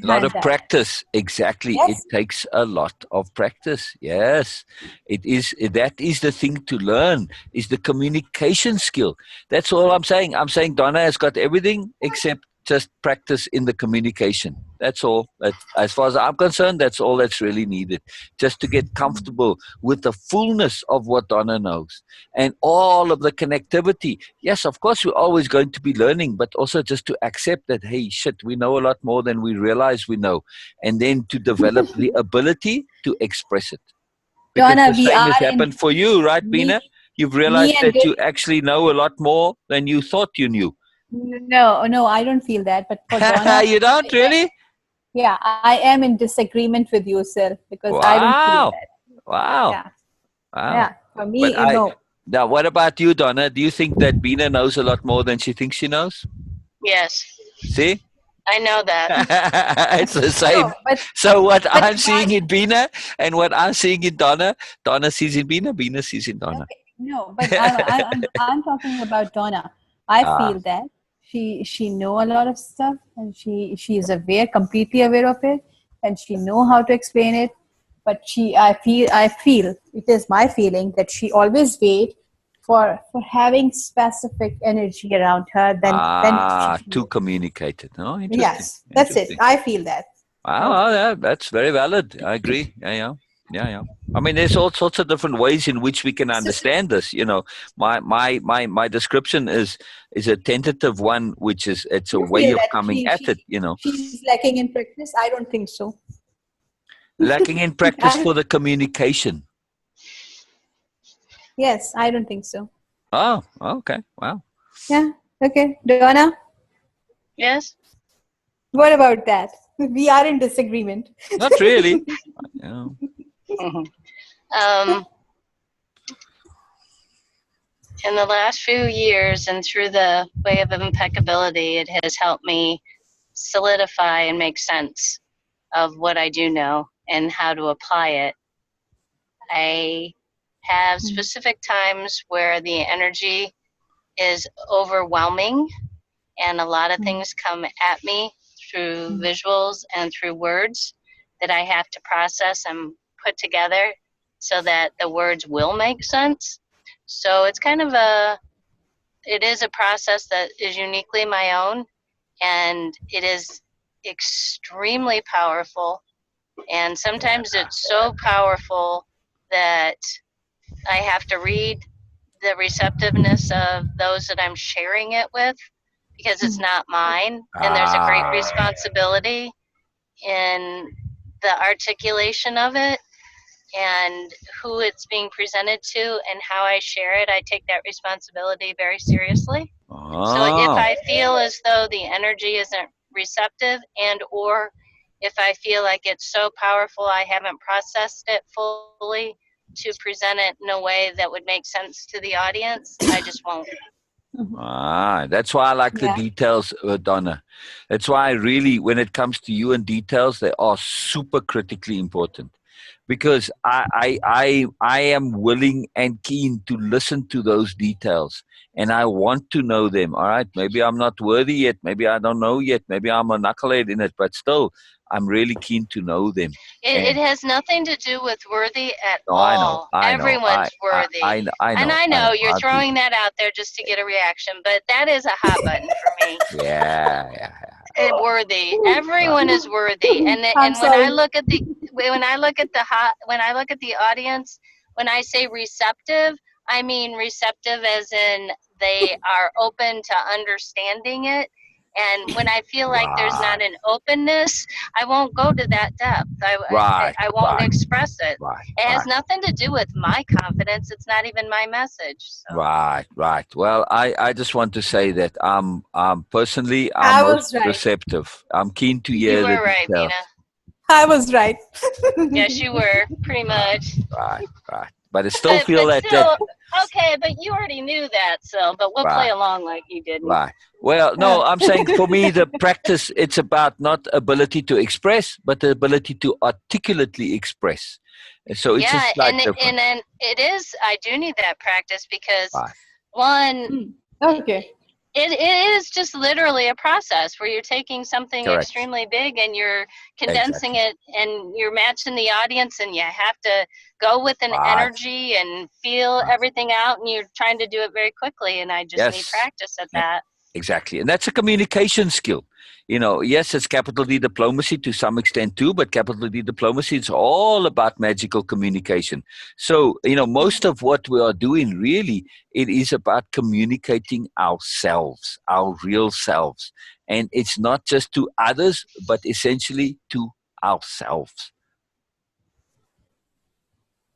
A lot behind of that. practice. Exactly. It Yes, takes a lot of practice. Yes. It is. That is the thing to learn, is the communication skill. That's all I'm saying. I'm saying Donna has got everything except just practice in the communication. That's all. As far as I'm concerned, that's all that's really needed. Just to get comfortable with the fullness of what Donna knows and all of the connectivity. Yes, of course, we're always going to be learning, but also just to accept that, hey, shit, we know a lot more than we realize we know. And then to develop the ability to express it. Because Donna, the we same has are in happened for you, right, Beena? me, You've me realized and that you actually know a lot more than you thought you knew. no, no, I don't feel that. But for Donna, You don't really? yeah, I am in disagreement with you, sir, because I don't feel Wow. that. Wow. Yeah, Wow. yeah. For But me, no. now, what about you, Donna? Do you think that Beena knows a lot more than she thinks she knows? Yes, See? I know that. It's the same. No, So what but I'm why? seeing in Beena and what I'm seeing in Donna, Donna sees in Beena, Beena sees in Donna. Okay, no, but I'm talking about Donna. I Ah, feel that she know a lot of stuff, and she is aware, completely aware of it, and she know how to explain it. But I feel it is my feeling that she always wait for having specific energy around her. Then she to can. communicate it. Oh, interesting. Yes, that's it. Interesting. I feel that. Wow, Okay. well, yeah, that's very valid. I agree. Yeah, yeah, yeah, yeah. I mean, there's all sorts of different ways in which we can So, understand this. My description is a tentative one, which is it's a you way feel of that coming at it. she's lacking in practice? I don't think so. Lacking in practice I, for the communication. yes, I don't think so. Oh, okay. Wow. Yeah. Okay. Donna, Yes. what about that? We are in disagreement. Not really. Yeah. um, in the last few years and through the way of impeccability, it has helped me solidify and make sense of what I do know and how to apply it. I have specific times where the energy is overwhelming and a lot of things come at me through visuals and through words that I have to process and put together so that the words will make sense. So it is a process that is uniquely my own, and it is extremely powerful. And sometimes it's so powerful that I have to read the receptiveness of those that I'm sharing it with, because it's not mine, and there's a great responsibility in the articulation of it and who it's being presented to and how I share it. I take that responsibility very seriously. So if I feel as though the energy isn't receptive, and or if I feel like it's so powerful I haven't processed it fully to present it in a way that would make sense to the audience, I just won't. That's why I like the details, Donna. That's why I really, when it comes to you and details, they are super critically important. Because I am willing and keen to listen to those details, and I want to know them. All right, maybe I'm not worthy yet, maybe I don't know yet, maybe I'm a knucklehead in it, but still, I'm really keen to know them. It has nothing to do with worthy at all. I know. Everyone's worthy. I know. And I know you're throwing that out there just to get a reaction, but that is a hot button for me. Yeah. Worthy. Everyone is worthy. And when I look at the audience, when I say receptive, I mean receptive as in they are open to understanding it. And when I feel like there's not an openness, I won't go to that depth. I won't express it. It has nothing to do with my confidence. It's not even my message. So. Right. Well, I just want to say that personally, I'm most receptive. I'm keen to hear the right, details. Beena. I was right. Yes, you were, pretty much. Right. But I still feel that. Okay, but you already knew that, so, but we'll play along like you didn't. Right. Well, no, I'm saying for me, the practice, it's about not ability to express, but the ability to articulately express. And so it's just like and then it is, I do need that practice because it is just literally a process where you're taking something extremely big and you're condensing it and you're matching the audience, and you have to go with an energy and feel everything out, and you're trying to do it very quickly, and I just need practice at that. Exactly. And that's a communication skill. Yes, it's capital D diplomacy to some extent too, but capital D diplomacy, it's all about magical communication. So, most of what we are doing really, it is about communicating ourselves, our real selves. And it's not just to others, but essentially to ourselves.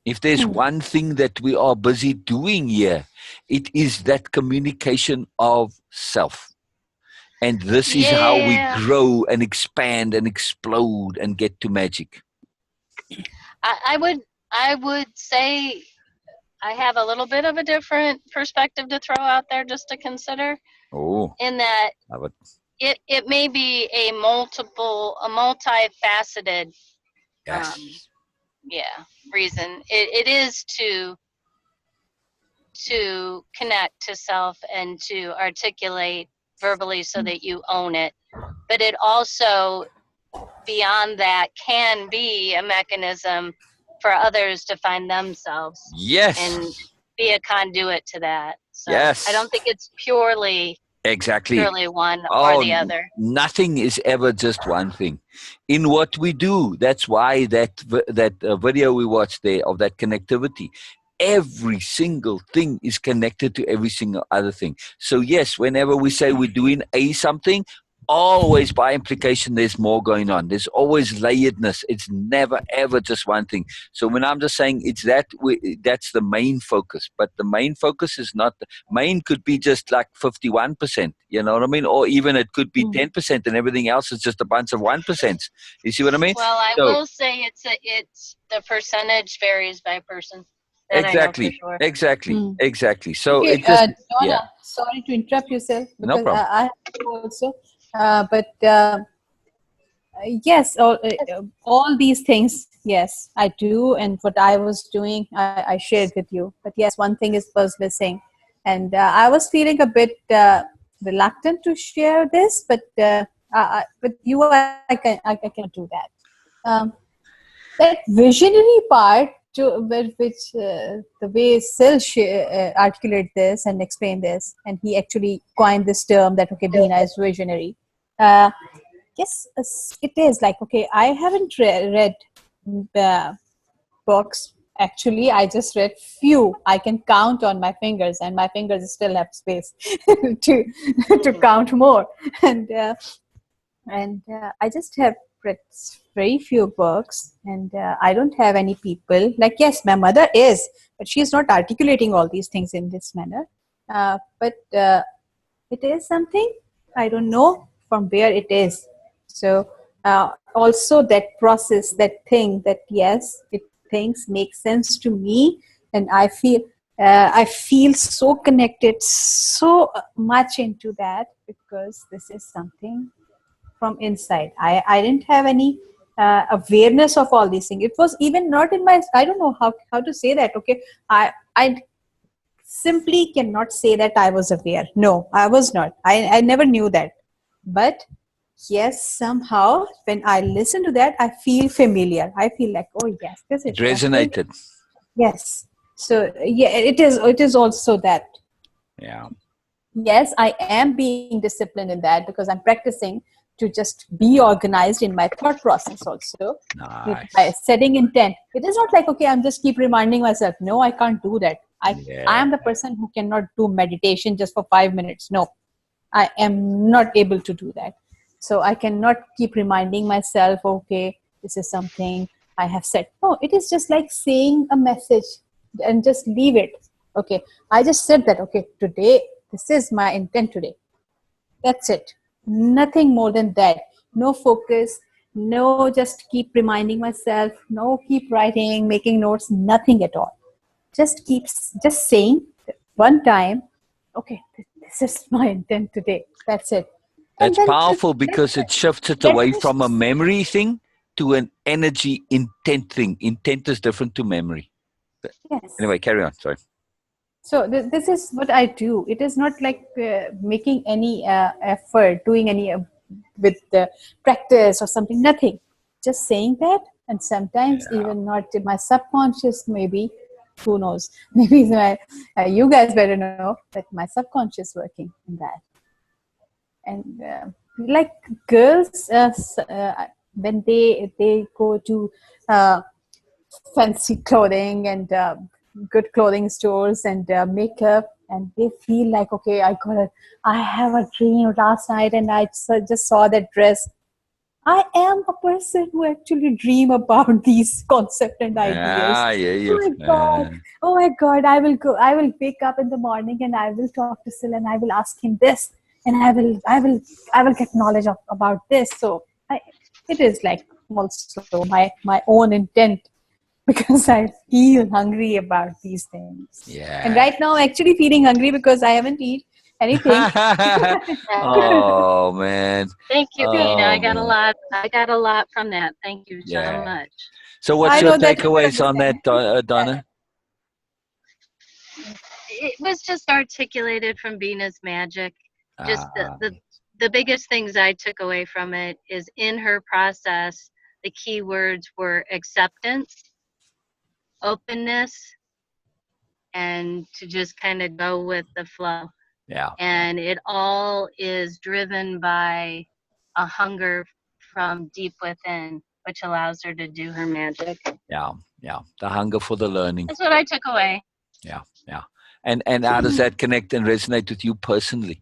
If there's one thing that we are busy doing here, it is that communication of self. And this is how we grow and expand and explode and get to magic. I would say I have a little bit of a different perspective to throw out there just to consider. In that it may be a multifaceted reason. It is to connect to self and to articulate verbally so that you own it. But it also, beyond that, can be a mechanism for others to find themselves. And be a conduit to that. So I don't think it's purely one or the other. Nothing is ever just one thing. In what we do, that's why that video we watched there of that connectivity, every single thing is connected to every single other thing. So yes, whenever we say we're doing something, always by implication there's more going on. There's always layeredness. It's never ever just one thing. So when I'm just saying it's that's the main focus, but the main focus is not, the main could be just like 51%, you know what I mean? Or even it could be 10% and everything else is just a bunch of 1%. You see what I mean? Well, I will say it's the percentage varies by person. Exactly. So okay, it just Donna, sorry to interrupt yourself, because no problem. I have to also, but yes, all these things, yes, I do, and what I was doing, I shared with you. But yes, one thing was missing, and I was feeling a bit reluctant to share this, but with you, I can do that. That visionary part, which the way Sil articulate this and explain this, and he actually coined this term that Beena is visionary. Yes, it is like, I haven't read books Actually, I just read few. I can count on my fingers, and my fingers still have space to count more. And I just have read very few books, and I don't have any people. Like, yes, my mother is, but she is not articulating all these things in this manner. But it is something, I don't know from where it is. So also that process, that thing, that yes, it things make sense to me, and I feel so connected, so much into that, because this is something from inside. I didn't have any awareness of all these things. It was even not in my, I don't know how to say that. Okay, I simply cannot say that I was aware. No, I was not. I never knew that. But yes, somehow when I listen to that, I feel familiar. I feel like, oh yes, this It is okay. resonated. Yes. So yeah, it is also that. Yeah. Yes, I am being disciplined in that, because I'm practicing to just be organized in my thought process also. Nice. By setting intent. It is not like, okay, I'm just keep reminding myself, no, I can't do that. I am the person who cannot do meditation just for 5 minutes. No, I am not able to do that. So I cannot keep reminding myself, okay, this is something I have said. No, it is just like saying a message and just leave it. Okay, I just said that, okay, today, this is my intent today. That's it. Nothing more than that. No focus, no just keep reminding myself, no keep writing, making notes, nothing at all. Just saying one time, okay, this is my intent today. That's it. That's And then powerful, because it shifts it away from a memory thing to an energy intent thing. Intent is different to memory. yes. Anyway, carry on. Sorry. So this is what I do. It is not like making any effort, doing any with the practice or something. Nothing. Just saying that, and sometimes even not my subconscious. Maybe, who knows? Maybe you guys better know that my subconscious working in that. And like girls, when they go to fancy clothing and good clothing stores and makeup, and they feel like, okay, I have a dream last night and I just saw that dress. I am a person who actually dream about these concepts and ideas. Yeah. Oh my god, I will wake up in the morning and I will talk to Sil and I will ask him this, and I will get knowledge about this. So it is like also my own intent, because I feel hungry about these things. Yeah. And right now, I'm actually feeling hungry because I haven't eaten anything. Oh man. Thank you, Beena. Oh, I got man. a lot. I got a lot from that. Thank you so Yeah. much. So what's I your know that you takeaways on that, understand. Donna? It was just articulated from Beena's magic. Just the biggest things I took away from it is, in her process, the key words were acceptance, openness, and to just kind of go with the flow. Yeah. And it all is driven by a hunger from deep within, which allows her to do her magic. Yeah. The hunger for the learning. That's what I took away. Yeah. And how does that connect and resonate with you personally?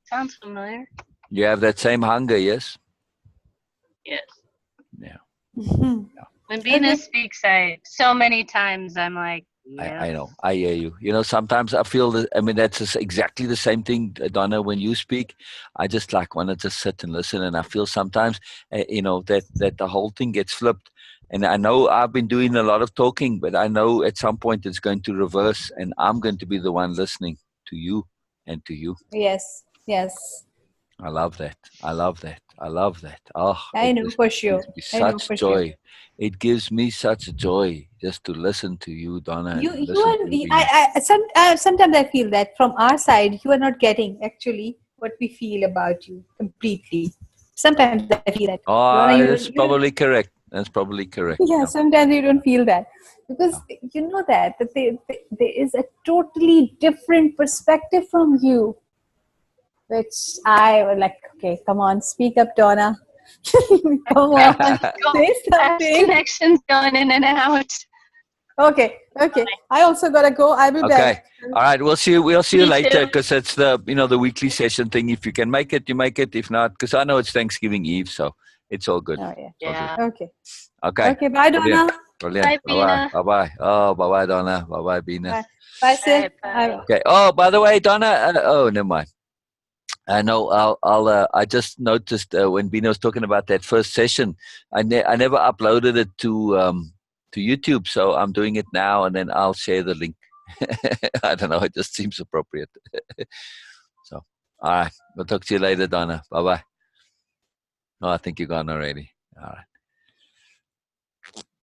Sounds familiar. You have that same hunger, yes? Yes. Yeah. When Beena speaks, so many times I'm like, yeah. I know. I hear you. You know, sometimes I feel that, I mean, that's exactly the same thing, Donna, when you speak. I just like want to just sit and listen. And I feel sometimes, that the whole thing gets flipped. And I know I've been doing a lot of talking, but I know at some point it's going to reverse, and I'm going to be the one listening to you and to you. Yes. I love that. Oh, I know for sure. Gives me such joy. Sure. It gives me such joy just to listen to you, Donna. Sometimes I feel that from our side, you are not getting actually what we feel about you completely. Sometimes I feel that. Oh, that's probably correct. That's probably correct. Yeah, sometimes you don't feel that, because you know that there is a totally different perspective from you, which I was like, okay, come on, speak up, Donna. Come on, say something. Connections going in and out. Okay. I also gotta go. I will be Okay. back. All right. We'll see you Me later too. because it's the weekly session thing. If you can make it, you make it. If not, because I know it's Thanksgiving Eve, so it's all good. Oh yeah. Yeah. Okay. Okay. Okay. Bye, Donna. Brilliant. Bye, Beena. Bye bye. Oh, bye bye, Donna. Bye bye, Beena. Bye. Bye, All Sid. right, bye. Okay. Oh, by the way, Donna. Oh, never mind. I know. I just noticed when Beena was talking about that first session, I never uploaded it to YouTube, so I'm doing it now, and then I'll share the link. I don't know. It just seems appropriate. So, all right. We'll talk to you later, Donna. Bye bye. Oh, I think you're gone already. All right.